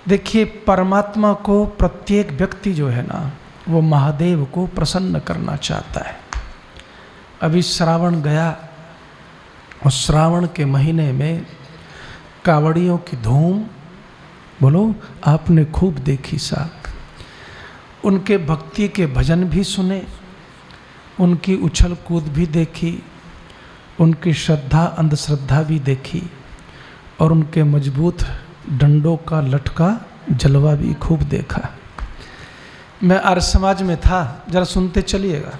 देखिए, परमात्मा को प्रत्येक व्यक्ति जो है ना, वो महादेव को प्रसन्न करना चाहता है। अभी श्रावण गया और श्रावण के महीने में कावड़ियों की धूम, बोलो, आपने खूब देखी साहब। उनके भक्ति के भजन भी सुने, उनकी उछल कूद भी देखी, उनकी श्रद्धा अंधश्रद्धा भी देखी, और उनके मजबूत डंडों का लटका जलवा भी खूब देखा। मैं आर्य समाज में था, जरा सुनते चलिएगा।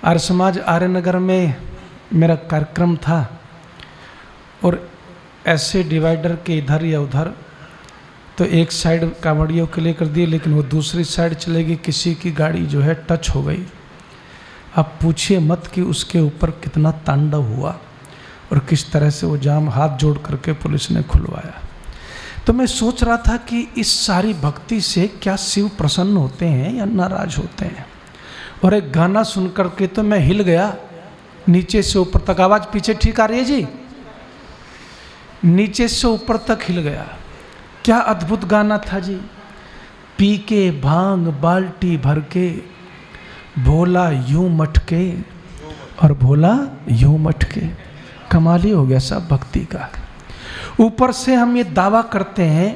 आर्य समाज आर्यनगर में मेरा कार्यक्रम था, और ऐसे डिवाइडर के इधर या उधर तो एक साइड कांवड़ियों के लिए कर दिए, लेकिन वो दूसरी साइड चलेगी, किसी की गाड़ी जो है टच हो गई। अब पूछिए मत कि उसके ऊपर कितना तांडव हुआ और किस तरह से वो जाम हाथ जोड़ करके पुलिस ने खुलवाया। तो मैं सोच रहा था कि इस सारी भक्ति से क्या शिव प्रसन्न होते हैं या नाराज होते हैं। और एक गाना सुन करके तो मैं हिल गया, नीचे से ऊपर तक। आवाज़ पीछे ठीक आ रही है जी? नीचे से ऊपर तक हिल गया। क्या अद्भुत गाना था जी। पी के भांग बाल्टी भर के, भोला यूं मटके और भोला यूं मटके। कमाल ही हो गया सब भक्ति का। ऊपर से हम ये दावा करते हैं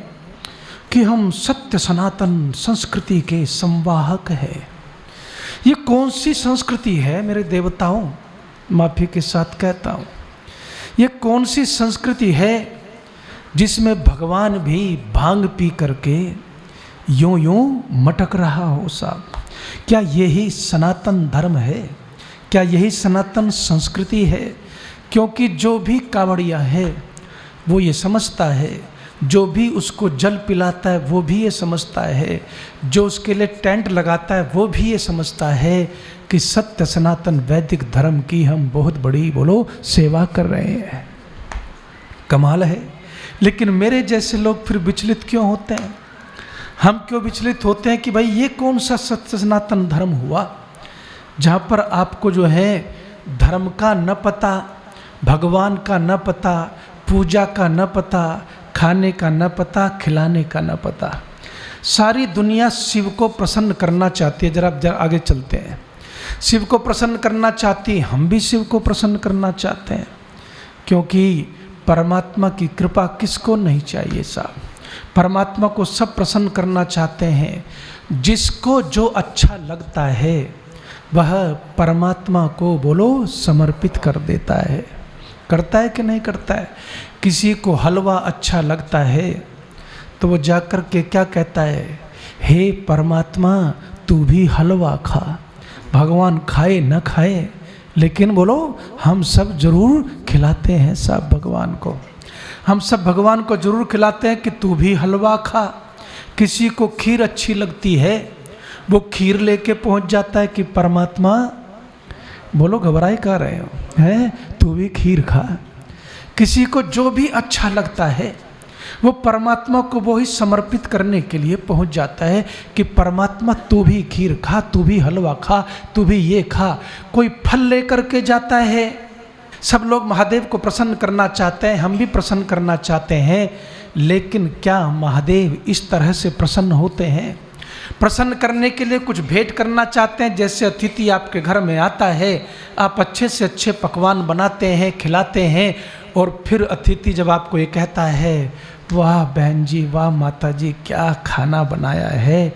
कि हम सत्य सनातन संस्कृति के संवाहक हैं। ये कौन सी संस्कृति है मेरे देवताओं, माफी के साथ कहता हूँ, ये कौन सी संस्कृति है जिसमें भगवान भी भांग पी करके यूं यूं मटक रहा हो साहब? क्या यही सनातन धर्म है? क्या यही सनातन संस्कृति है? क्योंकि जो भी कांवड़िया है वो ये समझता है, जो भी उसको जल पिलाता है वो भी ये समझता है, जो उसके लिए टेंट लगाता है वो भी ये समझता है कि सत्य सनातन वैदिक धर्म की हम बहुत बड़ी, बोलो, सेवा कर रहे हैं। कमाल है। लेकिन मेरे जैसे लोग फिर विचलित क्यों होते हैं? हम क्यों विचलित होते हैं कि भाई ये कौन सा सत्य सनातन धर्म हुआ जहाँ पर आपको जो है धर्म का न पता, भगवान का न पता, पूजा का न पता, खाने का न पता, खिलाने का न पता। सारी दुनिया शिव को प्रसन्न करना चाहती है। जरा आगे चलते हैं। शिव को प्रसन्न करना चाहती, हम भी शिव को प्रसन्न करना चाहते हैं, क्योंकि परमात्मा की कृपा किसको नहीं चाहिए साहब। परमात्मा को सब प्रसन्न करना चाहते हैं। जिसको जो अच्छा लगता है वह परमात्मा को, बोलो, समर्पित कर देता है। करता है कि नहीं करता है? किसी को हलवा अच्छा लगता है तो वो जाकर के क्या कहता है, हे परमात्मा तू भी हलवा खा। भगवान खाए न खाए, लेकिन बोलो हम सब जरूर खिलाते हैं सब भगवान को। हम सब भगवान को जरूर खिलाते हैं कि तू भी हलवा खा। किसी को खीर अच्छी लगती है, वो खीर लेके पहुंच जाता है कि परमात्मा, बोलो, घबराए कह रहे हो, है तू भी खीर खा। किसी को जो भी अच्छा लगता है वो परमात्मा को वो ही समर्पित करने के लिए पहुंच जाता है कि परमात्मा तू भी खीर खा, तू भी हलवा खा, तू भी ये खा। कोई फल लेकर के जाता है। सब लोग महादेव को प्रसन्न करना चाहते हैं, हम भी प्रसन्न करना चाहते हैं, लेकिन क्या महादेव इस तरह से प्रसन्न होते हैं? प्रसन्न करने के लिए कुछ भेंट करना चाहते हैं। जैसे अतिथि आपके घर में आता है, आप अच्छे से अच्छे पकवान बनाते हैं, खिलाते हैं, और फिर अतिथि जब आपको ये कहता है, वाह बहन जी, वाह माता जी, क्या खाना बनाया है,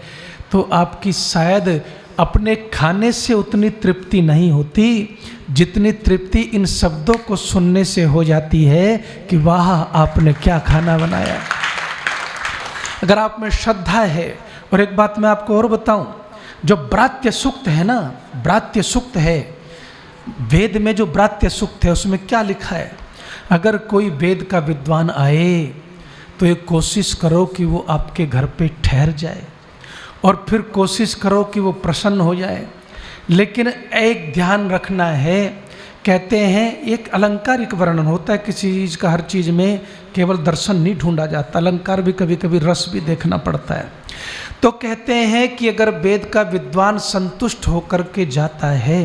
तो आपकी शायद अपने खाने से उतनी तृप्ति नहीं होती जितनी तृप्ति इन शब्दों को सुनने से हो जाती है कि वाह आपने क्या खाना बनाया। अगर आप में श्रद्धा है, और एक बात मैं आपको और बताऊं, जो ब्रात्य सूक्त है ना, ब्रात्य सूक्त है, वेद में जो ब्रात्य सूक्त है उसमें क्या लिखा है? अगर कोई वेद का विद्वान आए तो ये कोशिश करो कि वो आपके घर पे ठहर जाए, और फिर कोशिश करो कि वो प्रसन्न हो जाए। लेकिन एक ध्यान रखना है, कहते हैं एक अलंकारिक वर्णन होता है किसी चीज़ का। हर चीज़ में केवल दर्शन नहीं ढूंढा जाता, अलंकार भी कभी कभी रस भी देखना पड़ता है। तो कहते हैं कि अगर वेद का विद्वान संतुष्ट होकर के जाता है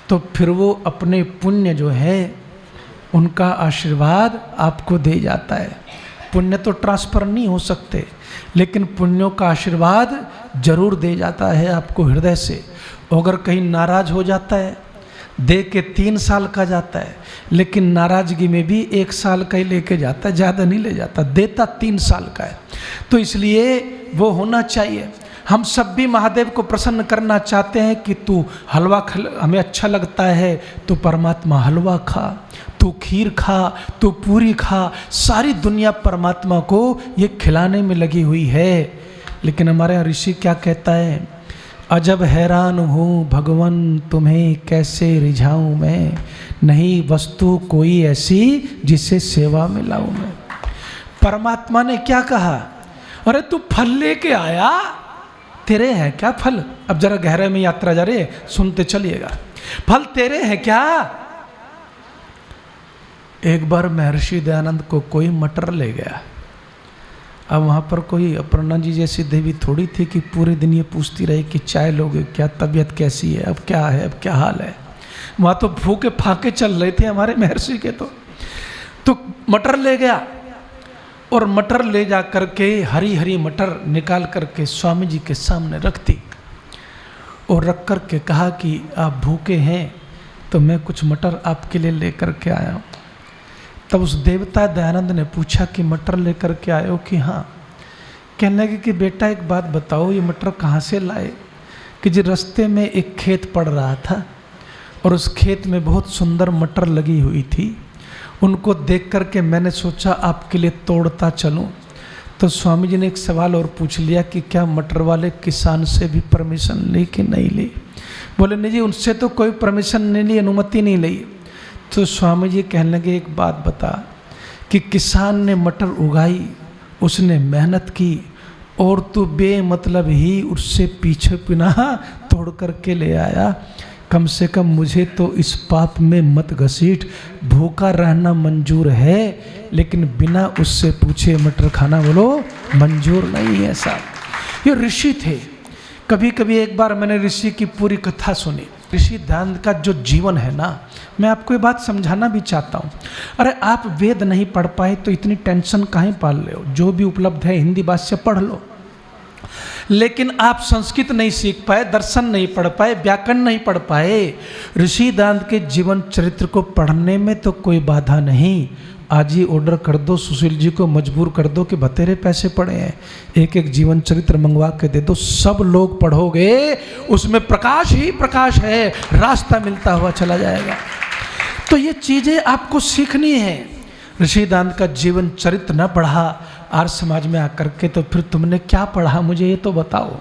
तो फिर वो अपने पुण्य जो है उनका आशीर्वाद आपको दे जाता है। पुण्य तो ट्रांसफर नहीं हो सकते, लेकिन पुण्यों का आशीर्वाद जरूर दे जाता है आपको हृदय से। अगर कहीं नाराज हो जाता है, दे के 3 साल का जाता है, लेकिन नाराजगी में भी 1 साल का ही लेके जाता है, ज़्यादा नहीं ले जाता, देता 3 साल का है। तो इसलिए वो होना चाहिए। हम सब भी महादेव को प्रसन्न करना चाहते हैं कि तू हलवा हमें अच्छा लगता है तो परमात्मा हलवा खा, तू खीर खा, तू पूरी खा। सारी दुनिया परमात्मा को ये खिलाने में लगी हुई है। लेकिन हमारे यहाँ ऋषि क्या कहता है, अजब हैरान हूँ भगवन तुम्हें कैसे रिझाऊं मैं, नहीं वस्तु कोई ऐसी जिसे सेवा में लाऊं मैं। परमात्मा ने क्या कहा, अरे तू फल लेके आया, तेरे हैं क्या फल? अब जरा गहरे में यात्रा जा रही है, सुनते चलिएगा। फल तेरे हैं क्या? एक बार महर्षि दयानंद को कोई मटर ले गया। अब वहाँ पर कोई अपर्णा जी जैसी देवी थोड़ी थी कि पूरे दिन ये पूछती रही कि चाय लोगे क्या, तबीयत कैसी है, अब क्या है, अब क्या हाल है। वहाँ तो भूखे फाके चल रहे थे हमारे महर्षि के। तो मटर ले गया और मटर ले जा करके हरी हरी मटर निकाल करके स्वामी जी के सामने रख दी और रख कर के कहा कि आप भूखे हैं तो मैं कुछ मटर आपके लिए लेकर के आया हूँ। तब उस देवता दयानंद ने पूछा कि मटर लेकर के आए हो? कि हाँ। कहने लगे कि बेटा एक बात बताओ, ये मटर कहाँ से लाए? कि जी रास्ते में एक खेत पड़ रहा था और उस खेत में बहुत सुंदर मटर लगी हुई थी, उनको देख कर के मैंने सोचा आपके लिए तोड़ता चलूं। तो स्वामी जी ने एक सवाल और पूछ लिया कि क्या मटर वाले किसान से भी परमिशन ली कि नहीं ली? बोले नहीं जी, उनसे तो कोई परमिशन नहीं ली, अनुमति नहीं ली। तो स्वामी जी कहने लगे एक बात बता कि किसान ने मटर उगाई, उसने मेहनत की और तू बेमतलब ही उससे पीछे बिना तोड़ करके ले आया। कम से कम मुझे तो इस पाप में मत घसीट। भूखा रहना मंजूर है लेकिन बिना उससे पूछे मटर खाना बोलो मंजूर नहीं है साहब। ये ऋषि थे। कभी कभी एक बार मैंने ऋषि की पूरी कथा सुनी। ऋषि दयानंद का जो जीवन है ना, मैं आपको ये बात समझाना भी चाहता हूँ। अरे आप वेद नहीं पढ़ पाए तो इतनी टेंशन काहे पाल रहे हो? जो भी उपलब्ध है हिंदी भाषा पढ़ लो। लेकिन आप संस्कृत नहीं सीख पाए, दर्शन नहीं पढ़ पाए, व्याकरण नहीं पढ़ पाए। ऋषि दयानंद के जीवन चरित्र को पढ़ने में तो कोई बाधा नहीं। आज ही ऑर्डर कर दो, सुशील जी को मजबूर कर दो कि बतेरे पैसे पड़े हैं, एक एक जीवन चरित्र मंगवा के दे दो। सब लोग पढ़ोगे, उसमें प्रकाश ही प्रकाश है, रास्ता मिलता हुआ चला जाएगा। तो ये चीज़ें आपको सीखनी है। ऋषि दयानंद का जीवन चरित्र न पढ़ा आर्य समाज में आकर के, तो फिर तुमने क्या पढ़ा मुझे ये तो बताओ।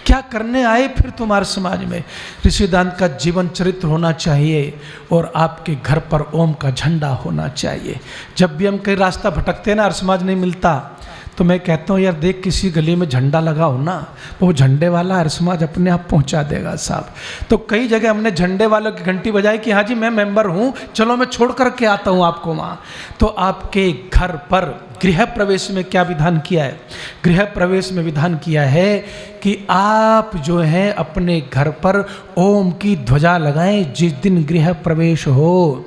क्या करने आए फिर तुम आर्य समाज में? ऋषि दयानंद का जीवन चरित्र होना चाहिए और आपके घर पर ओम का झंडा होना चाहिए। जब भी हम कहीं रास्ता भटकते हैं ना, आर्य समाज नहीं मिलता, तो मैं कहता हूँ यार देख किसी गली में झंडा लगाओ ना, वो झंडे वाला आर्य समाज अपने आप पहुँचा देगा साहब। तो कई जगह हमने झंडे वालों की घंटी बजाई कि हाँ जी मैं मेंबर हूँ, चलो मैं छोड़ करके आता हूँ आपको वहाँ। तो आपके घर पर गृह प्रवेश में क्या विधान किया है? गृह प्रवेश में विधान किया है कि आप जो है अपने घर पर ओम की ध्वजा लगाएं जिस दिन गृह प्रवेश हो।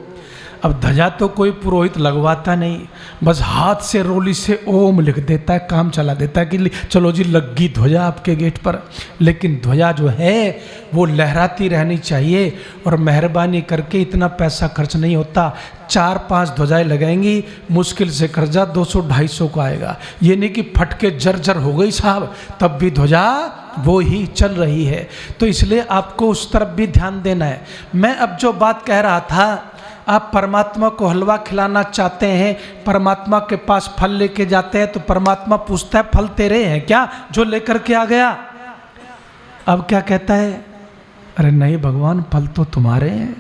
अब ध्वजा तो कोई पुरोहित लगवाता नहीं, बस हाथ से रोली से ओम लिख देता है, काम चला देता है कि चलो जी लग गई ध्वजा आपके गेट पर। लेकिन ध्वजा जो है वो लहराती रहनी चाहिए। और मेहरबानी करके इतना पैसा खर्च नहीं होता, 4-5 ध्वजाएं लगाएंगी, मुश्किल से कर्जा 200-250 का आएगा। ये नहीं कि फटके जर्जर हो गई साहब, तब भी ध्वजा वो ही चल रही है। तो इसलिए आपको उस तरफ भी ध्यान देना है। मैं अब जो बात कह रहा था, आप परमात्मा को हलवा खिलाना चाहते हैं, परमात्मा के पास फल लेके जाते हैं तो परमात्मा पूछता है फल तेरे हैं क्या जो लेकर के आ गया? अब क्या कहता है? अरे नहीं भगवान, फल तो तुम्हारे हैं।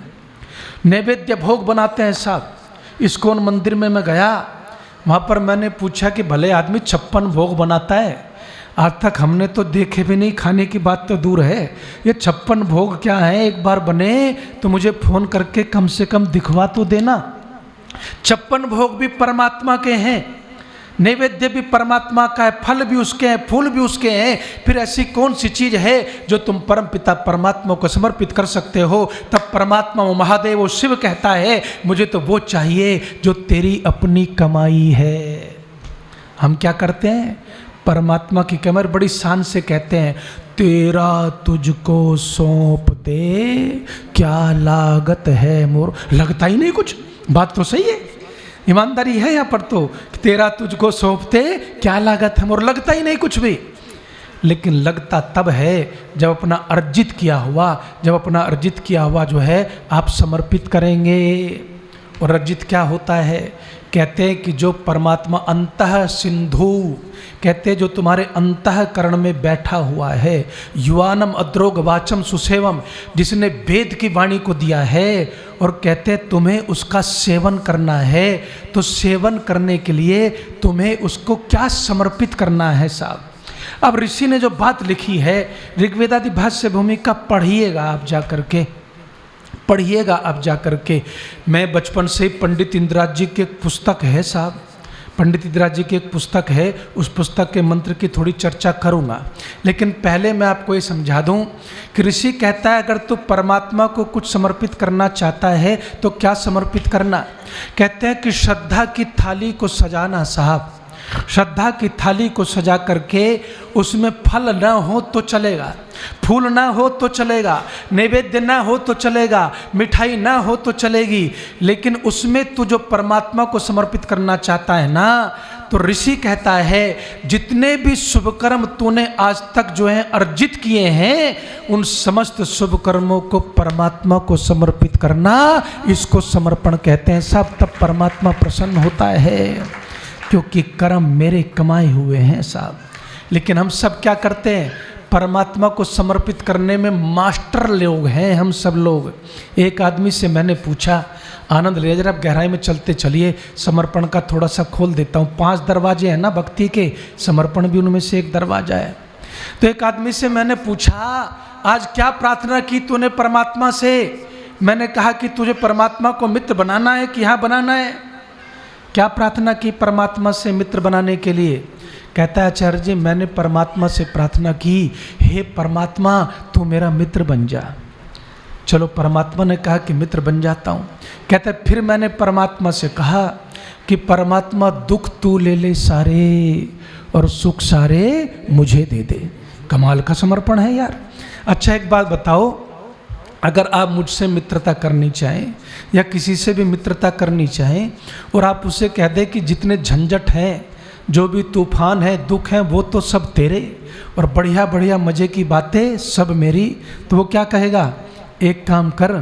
नैवेद्य भोग बनाते हैं साहब। इस्कॉन मंदिर में मैं गया, वहाँ पर मैंने पूछा कि भले आदमी 56 भोग बनाता है, आज तक हमने तो देखे भी नहीं, खाने की बात तो दूर है। ये 56 भोग क्या है? एक बार बने तो मुझे फ़ोन करके कम से कम दिखवा तो देना। 56 भोग भी परमात्मा के हैं, नैवेद्य भी परमात्मा का है, फल भी उसके हैं, फूल भी उसके हैं। फिर ऐसी कौन सी चीज़ है जो तुम परम पिता परमात्मा को समर्पित कर सकते हो? तब परमात्मा वो महादेव वो शिव कहता है मुझे तो वो चाहिए जो तेरी अपनी कमाई है। हम क्या करते हैं, परमात्मा की कमर बड़ी शान से कहते हैं, तेरा तुझको सौंप दे क्या लागत है मोर। लगता ही नहीं कुछ, बात तो सही है, ईमानदारी है यहाँ पर तो, तेरा तुझको सौंपते क्या लागत है मोर, लगता ही नहीं कुछ भी। लेकिन लगता तब है जब अपना अर्जित किया हुआ जो है आप समर्पित करेंगे। और अर्जित क्या होता है, कहते हैं कि जो परमात्मा अंतः सिंधु, कहते हैं जो तुम्हारे अंतःकरण में बैठा हुआ है, युवानम अद्रोग वाचम सुसेवम, जिसने वेद की वाणी को दिया है, और कहते हैं तुम्हें उसका सेवन करना है, तो सेवन करने के लिए तुम्हें उसको क्या समर्पित करना है साहब। अब ऋषि ने जो बात लिखी है, ऋग्वेदादि भाष्य भूमिका पढ़िएगा आप जा करके। मैं बचपन से पंडित इंदिराज जी की एक पुस्तक है साहब, पंडित इंदिराज जी की एक पुस्तक है, उस पुस्तक के मंत्र की थोड़ी चर्चा करूंगा। लेकिन पहले मैं आपको ये समझा दूं कि ऋषि कहता है अगर तू परमात्मा को कुछ समर्पित करना चाहता है तो क्या समर्पित करना। कहते हैं कि श्रद्धा की थाली को सजाना साहब, श्रद्धा की थाली को सजा करके उसमें फल न हो तो चलेगा, फूल ना हो तो चलेगा, नैवेद्य ना हो तो चलेगा, मिठाई ना हो तो चलेगी, लेकिन उसमें तू जो परमात्मा को समर्पित करना चाहता है ना, तो ऋषि कहता है जितने भी शुभ कर्म तूने आज तक जो है अर्जित किए हैं, उन समस्त शुभ कर्मों को परमात्मा को समर्पित करना, इसको समर्पण कहते हैं साहब। तब परमात्मा प्रसन्न होता है, क्योंकि कर्म मेरे कमाए हुए हैं साहब। लेकिन हम सब क्या करते हैं, परमात्मा को समर्पित करने में मास्टर लोग हैं हम सब लोग। एक आदमी से मैंने पूछा, आनंद ले जरा, गहराई में चलते चलिए, समर्पण का थोड़ा सा खोल देता हूँ। 5 दरवाजे हैं ना भक्ति के, समर्पण भी उनमें से एक दरवाजा है। तो एक आदमी से मैंने पूछा, आज क्या प्रार्थना की तूने परमात्मा से। मैंने कहा कि तुझे परमात्मा को मित्र बनाना है कि यहाँ बनाना है। क्या प्रार्थना की परमात्मा से मित्र बनाने के लिए। कहता है आचार्य जी मैंने परमात्मा से प्रार्थना की, हे परमात्मा तू मेरा मित्र बन जा। चलो परमात्मा ने कहा कि मित्र बन जाता हूँ। कहता है फिर मैंने परमात्मा से कहा कि परमात्मा दुख तू ले ले सारे और सुख सारे मुझे दे दे। कमाल का समर्पण है यार। अच्छा एक बात बताओ, अगर आप मुझसे मित्रता करनी चाहें या किसी से भी मित्रता करनी चाहें और आप उसे कह दें कि जितने झंझट हैं, जो भी तूफान है, दुख है, वो तो सब तेरे और बढ़िया बढ़िया मज़े की बातें सब मेरी, तो वो क्या कहेगा, एक काम कर,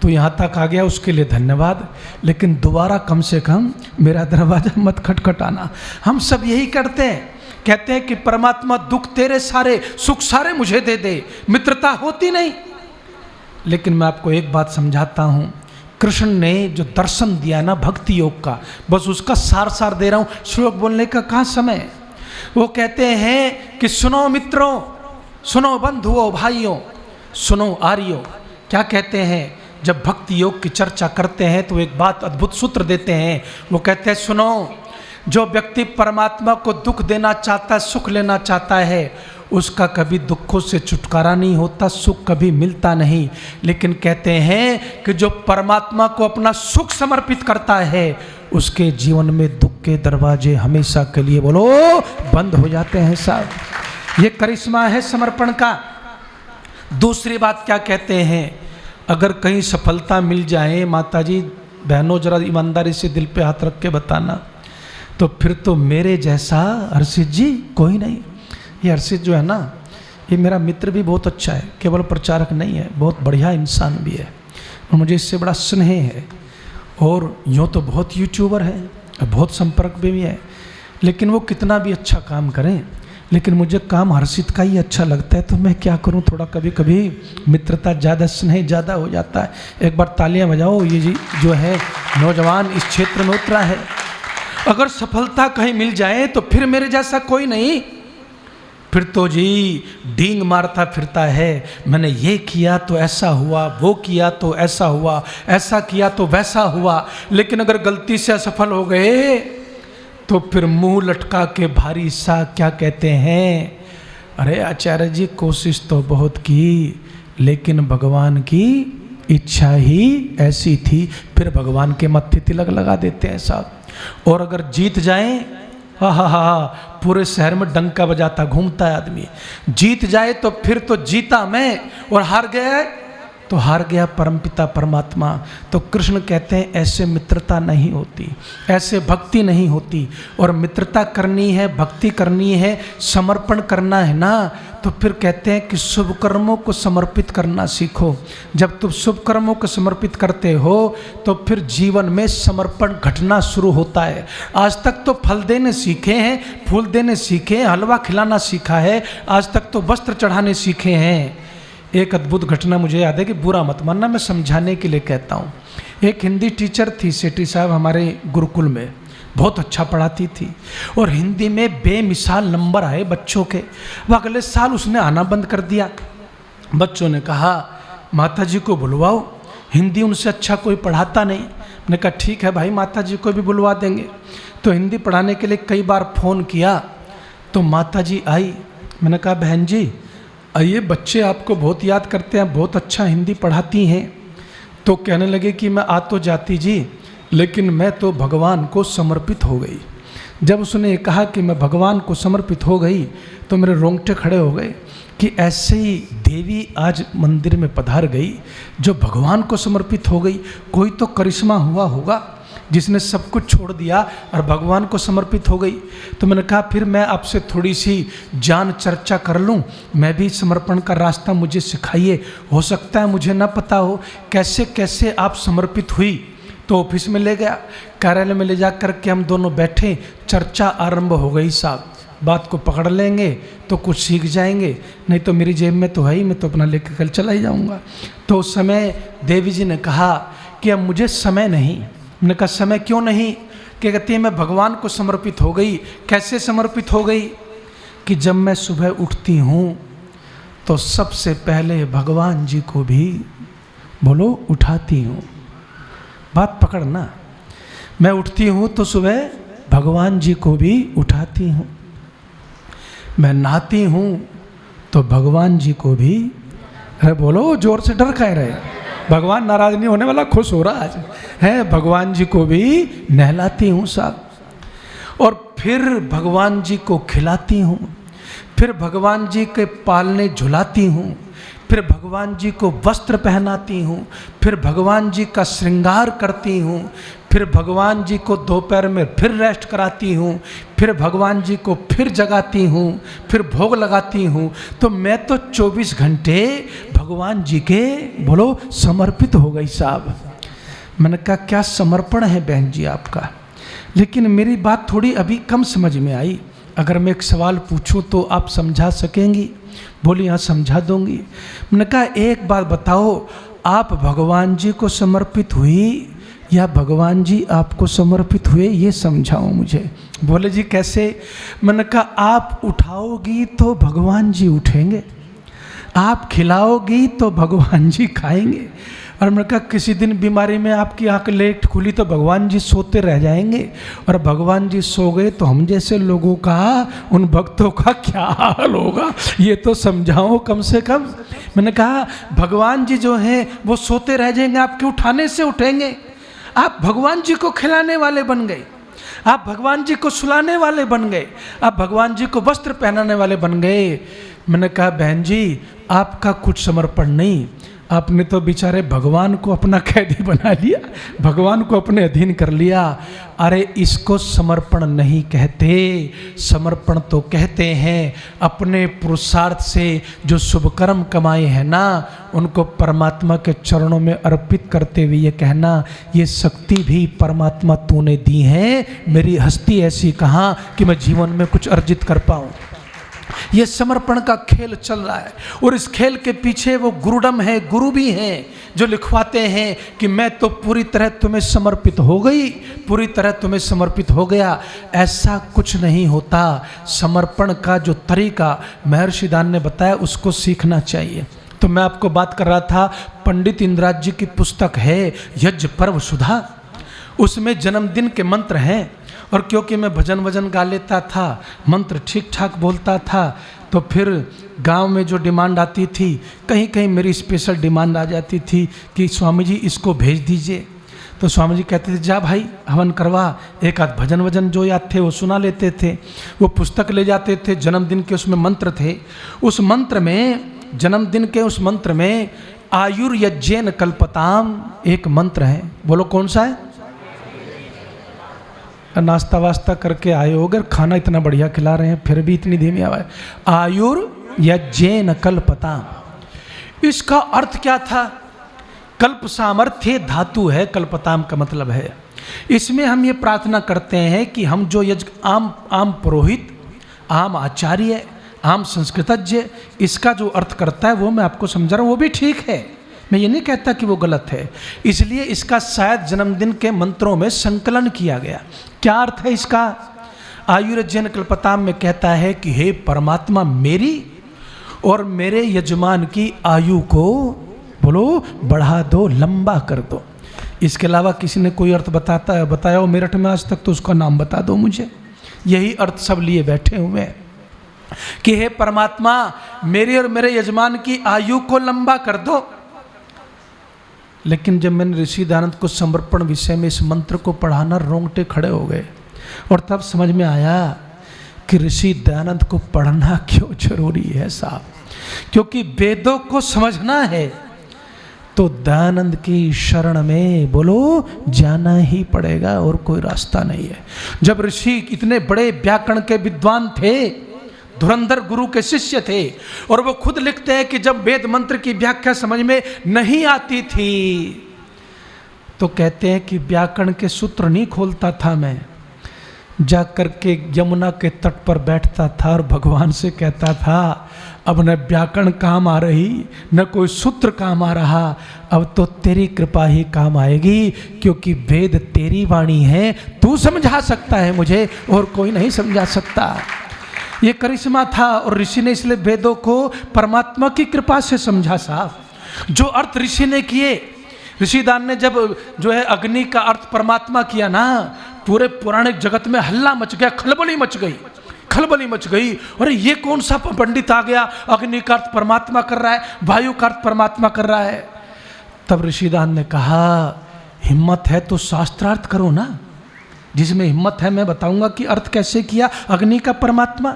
तो यहाँ तक आ गया उसके लिए धन्यवाद, लेकिन दोबारा कम से कम मेरा दरवाज़ा मत खटखटाना। हम सब यही करते हैं, कहते हैं कि परमात्मा दुख तेरे सारे, सुख सारे मुझे दे दे, मित्रता होती नहीं। लेकिन मैं आपको एक बात समझाता हूँ, कृष्ण ने जो दर्शन दिया ना भक्ति योग का, बस उसका सार दे रहा हूँ, श्लोक बोलने का कहाँ समय। वो कहते हैं कि सुनो मित्रों, सुनो बंधुओं भाइयों, सुनो आर्यों। क्या कहते हैं, जब भक्ति योग की चर्चा करते हैं तो एक बात अद्भुत सूत्र देते हैं। वो कहते हैं सुनो, जो व्यक्ति परमात्मा को दुख देना चाहता है, सुख लेना चाहता है, उसका कभी दुखों से छुटकारा नहीं होता, सुख कभी मिलता नहीं। लेकिन कहते हैं कि जो परमात्मा को अपना सुख समर्पित करता है, उसके जीवन में दुख के दरवाजे हमेशा के लिए बोलो बंद हो जाते हैं साहब। ये करिश्मा है समर्पण का। दूसरी बात क्या कहते हैं, अगर कहीं सफलता मिल जाए, माता जी बहनों जरा ईमानदारी से दिल पे हाथ रख के बताना, तो फिर तो मेरे जैसा हर्षित जी कोई नहीं। ये हर्षित जो है ना, ये मेरा मित्र भी बहुत अच्छा है, केवल प्रचारक नहीं है, बहुत बढ़िया इंसान भी है और मुझे इससे बड़ा स्नेह है। और यूँ तो बहुत यूट्यूबर है, बहुत संपर्क में भी है, लेकिन वो कितना भी अच्छा काम करें, लेकिन मुझे काम हर्षित का ही अच्छा लगता है, तो मैं क्या करूं, थोड़ा कभी कभी मित्रता ज़्यादा, स्नेह ज़्यादा हो जाता है। एक बार तालियां बजाओ, ये जी जो है नौजवान इस क्षेत्र में उतरा है। अगर सफलता कहीं मिल जाए तो फिर मेरे जैसा कोई नहीं, फिर तो जी डींग मारता फिरता है, मैंने ये किया तो ऐसा हुआ, वो किया तो ऐसा हुआ, ऐसा किया तो वैसा हुआ। लेकिन अगर गलती से असफल हो गए तो फिर मुंह लटका के भारी सा क्या कहते हैं, अरे आचार्य जी कोशिश तो बहुत की, लेकिन भगवान की इच्छा ही ऐसी थी। फिर भगवान के मत्थे तिलक लगा देते हैं साहब। और अगर जीत जाएं हा हा हा हा, पूरे शहर में डंका बजाता घूमता है आदमी। जीत जाए तो फिर तो जीता मैं, और हार गया तो हार गया परमपिता परमात्मा। तो कृष्ण कहते हैं ऐसे मित्रता नहीं होती, ऐसे भक्ति नहीं होती। और मित्रता करनी है, भक्ति करनी है, समर्पण करना है ना, तो फिर कहते हैं कि शुभ कर्मों को समर्पित करना सीखो। जब तुम शुभ कर्मों को समर्पित करते हो तो फिर जीवन में समर्पण घटना शुरू होता है। आज तक तो फल देने सीखे हैं, फूल देने सीखे हैं, हलवा खिलाना सीखा है, आज तक तो वस्त्र चढ़ाने सीखे हैं। एक अद्भुत घटना मुझे याद है कि बुरा मत मानना, मैं समझाने के लिए कहता हूँ। एक हिंदी टीचर थी सेठी साहब हमारे गुरुकुल में, बहुत अच्छा पढ़ाती थी और हिंदी में बेमिसाल नंबर आए बच्चों के। वह अगले साल उसने आना बंद कर दिया। बच्चों ने कहा माता जी को बुलवाओ, हिंदी उनसे अच्छा कोई पढ़ाता नहीं। मैंने कहा ठीक है भाई, माता जी को भी बुलवा देंगे। तो हिंदी पढ़ाने के लिए कई बार फ़ोन किया तो माता जी आई। मैंने कहा बहन जी ये बच्चे आपको बहुत याद करते हैं, बहुत अच्छा हिंदी पढ़ाती हैं। तो कहने लगे कि मैं आ तो जाती जी, लेकिन मैं तो भगवान को समर्पित हो गई। जब उसने कहा कि मैं भगवान को समर्पित हो गई तो मेरे रोंगटे खड़े हो गए कि ऐसे ही देवी आज मंदिर में पधार गई जो भगवान को समर्पित हो गई। कोई तो करिश्मा हुआ होगा जिसने सब कुछ छोड़ दिया और भगवान को समर्पित हो गई। तो मैंने कहा फिर मैं आपसे थोड़ी सी जान चर्चा कर लूं, मैं भी समर्पण का रास्ता मुझे सिखाइए, हो सकता है मुझे ना पता हो कैसे कैसे आप समर्पित हुई। तो ऑफिस में ले गया, कार्यालय में ले जा कर के हम दोनों बैठे, चर्चा आरंभ हो गई। साहब बात को पकड़ लेंगे तो कुछ सीख जाएंगे, नहीं तो मेरी जेब में तो है ही, मैं तो अपना लेकर कल चला ही जाऊँगा। तो उस समय देवी जी ने कहा कि अब मुझे समय नहीं। मैंने कहा समय क्यों नहीं? क्या कहती है मैं भगवान को समर्पित हो गई। कैसे समर्पित हो गई? कि जब मैं सुबह उठती हूँ तो सबसे पहले भगवान जी को भी बोलो उठाती हूँ। बात पकड़ना, मैं उठती हूँ तो सुबह भगवान जी को भी उठाती हूँ। मैं नहाती हूँ तो भगवान जी को भी, अरे बोलो जोर से, डर कह रहे, भगवान नाराज नहीं होने वाला, खुश हो रहा आज है। भगवान जी को भी नहलाती हूँ साहब, और फिर भगवान जी को खिलाती हूँ, फिर भगवान जी के पालने झुलाती हूँ, फिर भगवान जी को वस्त्र पहनाती हूँ, फिर भगवान जी का श्रृंगार करती हूँ, फिर भगवान जी को दोपहर में फिर रेस्ट कराती हूँ, फिर भगवान जी को फिर जगाती हूँ, फिर भोग लगाती हूँ। तो मैं तो 24 घंटे भगवान जी के बोलो समर्पित हो गई साहब। मैंने कहा क्या समर्पण है बहन जी आपका। लेकिन मेरी बात थोड़ी अभी कम समझ में आई। अगर मैं एक सवाल पूछूं तो आप समझा सकेंगी? बोली हाँ समझा दूंगी। मैंने कहा एक बात बताओ, आप भगवान जी को समर्पित हुई या भगवान जी आपको समर्पित हुए, ये समझाओ मुझे। बोले जी कैसे? मैंने कहा आप उठाओगी तो भगवान जी उठेंगे, आप खिलाओगी तो भगवान जी खाएंगे, और मैंने कहा किसी दिन बीमारी में आपकी आंख लेट खुली तो भगवान जी सोते रह जाएंगे, और भगवान जी सो गए तो हम जैसे लोगों का, उन भक्तों का क्या हाल होगा, ये तो समझाओ कम से कम। मैंने कहा भगवान जी जो हैं वो सोते रह जाएंगे, आपके उठाने से उठेंगे। आप भगवान जी को खिलाने वाले बन गए, आप भगवान जी को सुलाने वाले बन गए, आप भगवान जी को वस्त्र पहनाने वाले बन गए। मैंने कहा बहन जी आपका कुछ समर्पण नहीं, आपने तो बेचारे भगवान को अपना कैदी बना लिया, भगवान को अपने अधीन कर लिया। अरे इसको समर्पण नहीं कहते, समर्पण तो कहते हैं अपने पुरुषार्थ से जो शुभ कर्म कमाए हैं ना, उनको परमात्मा के चरणों में अर्पित करते हुए ये कहना, ये शक्ति भी परमात्मा तूने दी है, मेरी हस्ती ऐसी कहाँ कि मैं जीवन में कुछ अर्जित कर पाऊँ। ये समर्पण का खेल चल रहा है, और इस खेल के पीछे वो गुरुडम है, गुरु भी हैं जो लिखवाते हैं कि मैं तो पूरी तरह तुम्हें समर्पित हो गई, पूरी तरह तुम्हें समर्पित हो गया। ऐसा कुछ नहीं होता। समर्पण का जो तरीका महर्षि दान ने बताया उसको सीखना चाहिए। तो मैं आपको बात कर रहा था, पंडित इंद्राज जी की पुस्तक है यज्ञ पर्व सुधा, उसमें जन्मदिन के मंत्र हैं। और क्योंकि मैं भजन वजन गा लेता था, मंत्र ठीक ठाक बोलता था, तो फिर गांव में जो डिमांड आती थी, कहीं कहीं मेरी स्पेशल डिमांड आ जाती थी कि स्वामी जी इसको भेज दीजिए। तो स्वामी जी कहते थे जा भाई हवन करवा, एक आध भजन वजन जो याद थे वो सुना लेते थे। वो पुस्तक ले जाते थे, जन्मदिन के उसमें मंत्र थे, उस मंत्र में, जन्मदिन के उस मंत्र में आयुर्यज्ञेन कल्पताम एक मंत्र है। बोलो कौन सा है? नाश्ता वास्ता करके आए हो, अगर खाना इतना बढ़िया खिला रहे हैं फिर भी इतनी धीमी आवाज, आयुर्यज्ञेन कल्पताम। इसका अर्थ क्या था? कल्प सामर्थ्य धातु है, कल्पताम का मतलब है। इसमें हम ये प्रार्थना करते हैं कि हम जो यज्ञ आम पुरोहित, आम आचार्य, आम संस्कृतज्ञ इसका जो अर्थ करता है वो मैं आपको समझा रहा हूँ, वो भी ठीक है, मैं ये नहीं कहता कि वो गलत है। इसलिए इसका शायद जन्मदिन के मंत्रों में संकलन किया गया। क्या अर्थ है इसका? आयुर्जन कल्पताम में कहता है कि हे परमात्मा, मेरी और मेरे यजमान की आयु को बोलो बढ़ा दो, लंबा कर दो। इसके अलावा किसी ने कोई अर्थ बताया हो मेरठ में आज तक, तो उसका नाम बता दो मुझे। यही अर्थ सब लिए बैठे हुए हैं कि हे परमात्मा, मेरी और मेरे यजमान की आयु को लंबा कर दो। लेकिन जब मैंने ऋषि दयानंद को समर्पण विषय में इस मंत्र को पढ़ाना, रोंगटे खड़े हो गए और तब समझ में आया कि ऋषि दयानंद को पढ़ना क्यों जरूरी है साहब। क्योंकि वेदों को समझना है तो दयानंद की शरण में बोलो जाना ही पड़ेगा, और कोई रास्ता नहीं है। जब ऋषि इतने बड़े व्याकरण के विद्वान थे, धुरंधर गुरु के शिष्य थे, और वो खुद लिखते हैं कि जब वेद मंत्र की व्याख्या समझ में नहीं आती थी तो कहते हैं कि व्याकरण के सूत्र नहीं खोलता था मैं, जा कर के यमुना के तट पर बैठता था और भगवान से कहता था अब न व्याकरण काम आ रही, न कोई सूत्र काम आ रहा, अब तो तेरी कृपा ही काम आएगी, क्योंकि वेद तेरी वाणी है, तू समझा सकता है मुझे और कोई नहीं समझा सकता। ये करिश्मा था और ऋषि ने इसलिए वेदों को परमात्मा की कृपा से समझा साहब। जो अर्थ ऋषि ने किए, ऋषिदान ने जब जो है अग्नि का अर्थ परमात्मा किया ना, पूरे पौराणिक जगत में हल्ला मच गया, खलबली मच गई, खलबली मच गई। अरे ये कौन सा पंडित आ गया, अग्नि का अर्थ परमात्मा कर रहा है, वायु का अर्थ परमात्मा कर रहा है। तब ऋषिदान ने कहा हिम्मत है तो शास्त्रार्थ करो ना। जिसमें हिम्मत है मैं बताऊंगा कि अर्थ कैसे किया अग्नि का परमात्मा,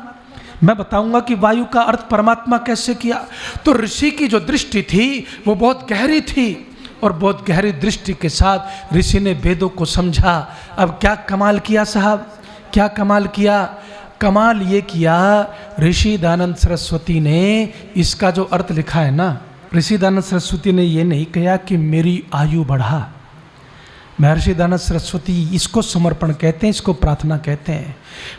मैं बताऊंगा कि वायु का अर्थ परमात्मा कैसे किया। तो ऋषि की जो दृष्टि थी वो बहुत गहरी थी, और बहुत गहरी दृष्टि के साथ ऋषि ने वेदों को समझा। अब क्या कमाल किया साहब, क्या कमाल किया? कमाल ये किया, ऋषि दयानंद सरस्वती ने इसका जो अर्थ लिखा है ना, ऋषि दयानंद सरस्वती ने ये नहीं कहा कि मेरी आयु बढ़ा। महर्षि दयानंद सरस्वती इसको समर्पण कहते हैं, इसको प्रार्थना कहते हैं।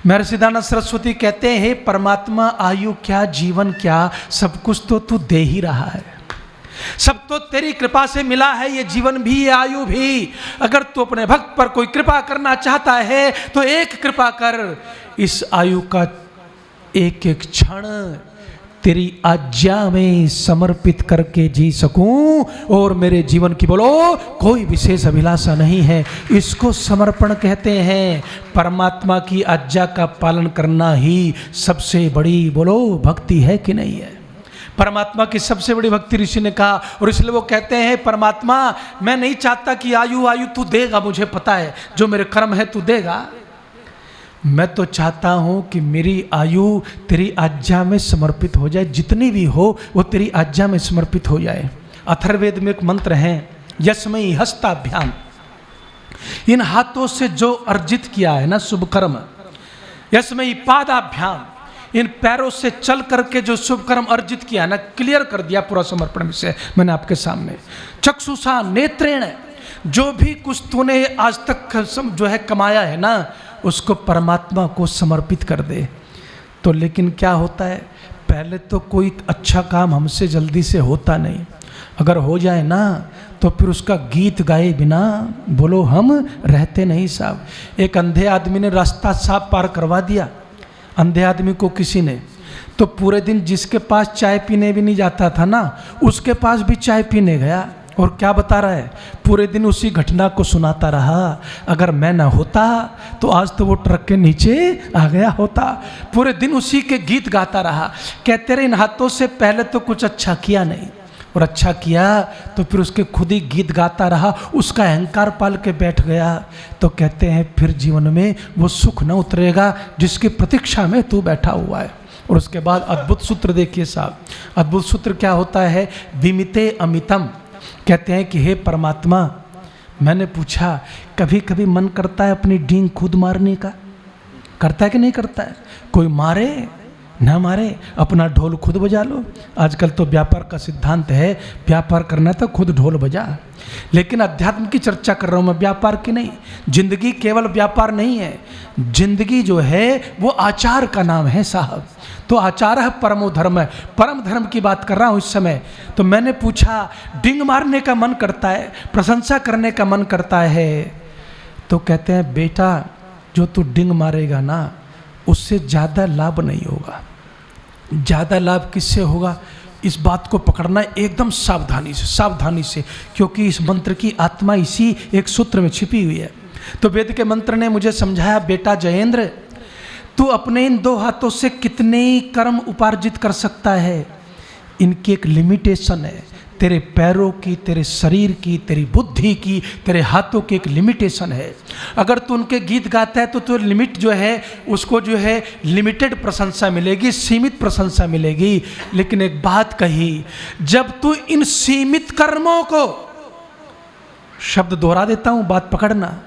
महर्षि दयानंद सरस्वती कहते हैं हे परमात्मा, आयु क्या, जीवन क्या, सब कुछ तो तू दे ही रहा है, सब तो तेरी कृपा से मिला है, ये जीवन भी ये आयु भी। अगर तू अपने भक्त पर कोई कृपा करना चाहता है तो एक कृपा कर, इस आयु का एक एक क्षण तेरी आज्ञा में समर्पित करके जी सकूं, और मेरे जीवन की बोलो कोई विशेष अभिलाषा नहीं है। इसको समर्पण कहते हैं। परमात्मा की आज्ञा का पालन करना ही सबसे बड़ी बोलो भक्ति है कि नहीं है? परमात्मा की सबसे बड़ी भक्ति ऋषि ने कहा, और इसलिए वो कहते हैं परमात्मा मैं नहीं चाहता कि आयु तू देगा, मुझे पता है जो मेरे कर्म है तू देगा, मैं तो चाहता हूँ कि मेरी आयु तेरी आज्ञा में समर्पित हो जाए, जितनी भी हो वो तेरी आज्ञा में समर्पित हो जाए। अथर्ववेद में एक मंत्र है यस्मई हस्ताभ्याम, इन हाथों से जो अर्जित किया है ना शुभ कर्म, यस्मई पादाभ्याम, इन पैरों से चल करके जो शुभ कर्म अर्जित किया ना, क्लियर कर दिया पूरा समर्पण विषय मैंने आपके सामने। चक्षुषा नेत्रेण, जो भी कुछ तूने आज तक जो है कमाया है ना, उसको परमात्मा को समर्पित कर दे। तो लेकिन क्या होता है, पहले तो कोई अच्छा काम हमसे जल्दी से होता नहीं, अगर हो जाए ना तो फिर उसका गीत गाए बिना बोलो हम रहते नहीं साहब। एक अंधे आदमी ने रास्ता साफ पार करवा दिया, अंधे आदमी को किसी ने, तो पूरे दिन जिसके पास चाय पीने भी नहीं जाता था ना, उसके पास भी चाय पीने गया, और क्या बता रहा है, पूरे दिन उसी घटना को सुनाता रहा, अगर मैं ना होता तो आज तो वो ट्रक के नीचे आ गया होता। पूरे दिन उसी के गीत गाता रहा, कहते रहे इन हाथों से पहले तो कुछ अच्छा किया नहीं, और अच्छा किया तो फिर उसके खुद ही गीत गाता रहा, उसका अहंकार पाल के बैठ गया। तो कहते हैं फिर जीवन में वो सुख न उतरेगा जिसकी प्रतीक्षा में तू बैठा हुआ है। और उसके बाद अद्भुत सूत्र देखिए साहब, अद्भुत सूत्र क्या होता है, विमिते अमितम। कहते हैं कि हे परमात्मा, मैंने पूछा कभी कभी मन करता है अपनी डींग खुद मारने का, करता है कि नहीं करता है? कोई मारे ना मारे, अपना ढोल खुद बजा लो। आजकल तो व्यापार का सिद्धांत है, व्यापार करना है तो खुद ढोल बजा। लेकिन अध्यात्म की चर्चा कर रहा हूँ मैं, व्यापार की नहीं। जिंदगी केवल व्यापार नहीं है, जिंदगी जो है वो आचार का नाम है साहब। तो आचार है परमो धर्म है, परम धर्म की बात कर रहा हूँ इस समय। तो मैंने पूछा डिंग मारने का मन करता है, प्रशंसा करने का मन करता है। तो कहते हैं बेटा जो तू डिंग मारेगा ना उससे ज़्यादा लाभ नहीं होगा। ज़्यादा लाभ किससे होगा, इस बात को पकड़ना एकदम सावधानी से, सावधानी से, क्योंकि इस मंत्र की आत्मा इसी एक सूत्र में छिपी हुई है। तो वेद के मंत्र ने मुझे समझाया, बेटा जयेंद्र तू अपने इन 2 हाथों से कितने कर्म उपार्जित कर सकता है, इनकी एक लिमिटेशन है। तेरे पैरों की, तेरे शरीर की, तेरी बुद्धि की, तेरे हाथों की एक लिमिटेशन है। अगर तू उनके गीत गाता है तो लिमिट जो है उसको जो है लिमिटेड प्रशंसा मिलेगी, सीमित प्रशंसा मिलेगी। लेकिन एक बात कही, जब तू इन सीमित कर्मों को, शब्द दोहरा देता हूं बात पकड़ना,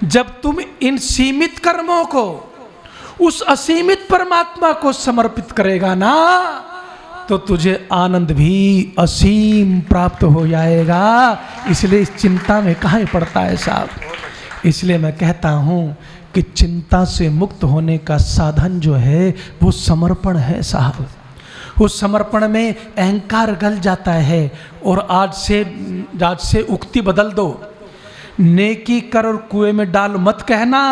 जब तुम इन सीमित कर्मों को उस असीमित परमात्मा को समर्पित करेगा ना तो तुझे आनंद भी असीम प्राप्त हो जाएगा। इसलिए इस चिंता में काहे पड़ता है साहब। इसलिए मैं कहता हूँ कि चिंता से मुक्त होने का साधन जो है वो समर्पण है साहब। उस समर्पण में अहंकार गल जाता है। और आज से उक्ति बदल दो, नेकी कर और कुएं में डाल मत कहना।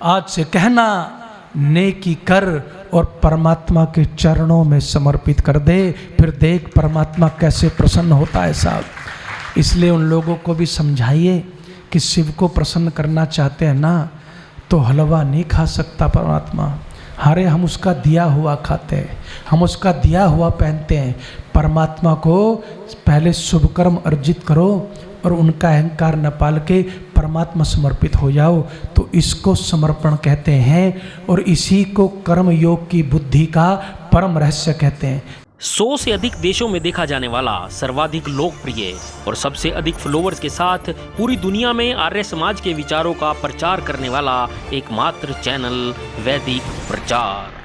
आज से कहना नेकी कर और परमात्मा के चरणों में समर्पित कर दे, फिर देख परमात्मा कैसे प्रसन्न होता है साहब। इसलिए उन लोगों को भी समझाइए कि शिव को प्रसन्न करना चाहते हैं ना तो हलवा नहीं खा सकता परमात्मा। हारे हम उसका दिया हुआ खाते हैं, हम उसका दिया हुआ पहनते हैं। परमात्मा को पहले शुभ कर्म अर्जित करो और उनका अहंकार न पाल के परमात्मा समर्पित हो जाओ, तो इसको समर्पण कहते हैं। और इसी को कर्म योग की बुद्धि का परम रहस्य कहते हैं। 100 से अधिक देशों में देखा जाने वाला, सर्वाधिक लोकप्रिय और सबसे अधिक फॉलोअर्स के साथ पूरी दुनिया में आर्य समाज के विचारों का प्रचार करने वाला एकमात्र चैनल वैदिक प्रचार।